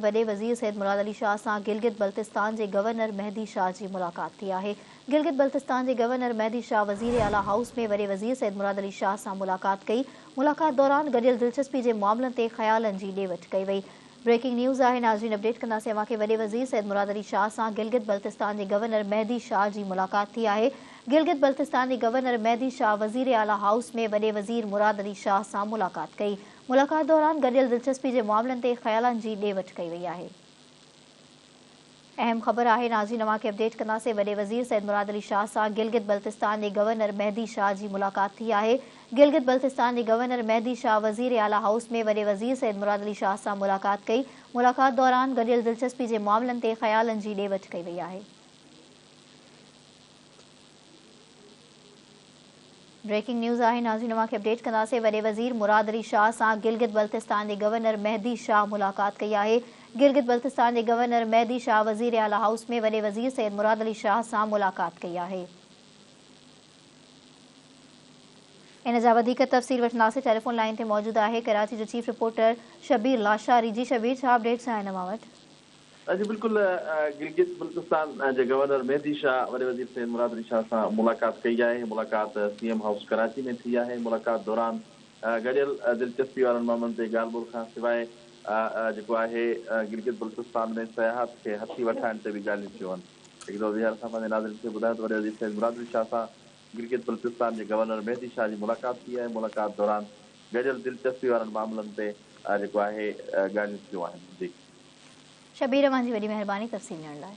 वॾे वज़ीर सैयद मुराद अली शाह सां गिलगित बल्तिस्तान के गवर्नर मेहदी शाह की मुलाकात थी है। गिलगित बल्तिस्तान के गवर्नर मेहदी शाह वज़ीर आला हाउस में वॾे वज़ीर सैयद मुराद अली शाह सां मुलाकात कई। मुलाकात दौरान गडियल दिलचस्पी के मामलों से ख़यालन की ॾे वठि कई वई। ब्रेकिंग न्यूज़ है, नाज़रीन अपडेट कंदासीं। अवां खे वॾे वज़ीर सैयद मुराद अली शाह सां गिलगित बल्तिस्तान के गवर्नर मेहदी शाह की मुलाकात थी है। गिलगित बल्तिस्तान के गवर्नर मेहदी शाह वज़ीर आला हाउस में वॾे वज़ीर मुराद अली शाह सां मुलाकात कई। मुलाकात दौरान गडियल दिलचस्पी के मामलों से ख़यालन की ॾे वठि कई वई है। अहम खबर है, नाज़रीन अवां खे अपडेट कंदासीं। वॾे वज़ीर सैयद मुराद अली शाह सां गिलगित बल्तिस्तान के गवर्नर मेहदी शाह की मुलाकात थी है। गिलगित बल्तिस्तान के गवर्नर मेहदी शाह वज़ीर आला हाउस में वॾे वज़ीर सैयद मुराद अली शाह सां मुलाकात कई। मुलाकात दौरान गडियल दिलचस्पी के मामलों से ख़यालन की ॾे वठि कई वई है। ब्रेकिंग न्यूज़ है, नाज़रीन अवां खे अपडेट कंदासीं। वॾे वज़ीर मुराद अली शाह सां गिलगित बल्तिस्तान के गवर्नर मेहदी शाह मुलाकात कई है। गिलगित बल्तिस्तान के गवर्नर मेहदी शाह वज़ीर आला हाउस में वॾे वज़ीर सैयद मुराद अली शाह सां मुलाकात कई है। इन जा वधीक तफ़सील वठंदासीं। टेलीफोन लाइन ते मौजूद है कराची जो चीफ रिपोर्टर शबीर लाशारी। जी शबीर, छा अपडेट्स आहिनि अवां वटि? जी बिल्कुल, गिलगित बल्तिस्तान के गवर्नर मेहदी शाह वॾे वज़ीर सैयद मुराद अली शाह सां मुलाकात कई है। मुलाकात सीएम हाउस कराची में थी है। मुलाकात दौरान गडियल दिलचस्पी वारनि मामलों से ॻाल्हि ॿोल खां सवाइ जेको आहे गिलगित बल्तिस्तान में सयाहत के हथी वठाइण ते भी ॻाल्हियूं थियूं आहिनि। हिकु दफ़ो ॿीहर असां पंहिंजे नाज़रीन खे ॿुधायो त वॾे वज़ीर सैयद मुराद अली शाह सां गिलगित बल्तिस्तान के गवर्नर मेहदी शाह की मुलाकात थी है। मुलाकात दौरान गडियल दिलचस्पी वारनि मामलों से जेको आहे ॻाल्हियूं थियूं आहिनि। जी शबीर, अवां जी वॾी महिरबानी तफ़सील ॾियण लाइ।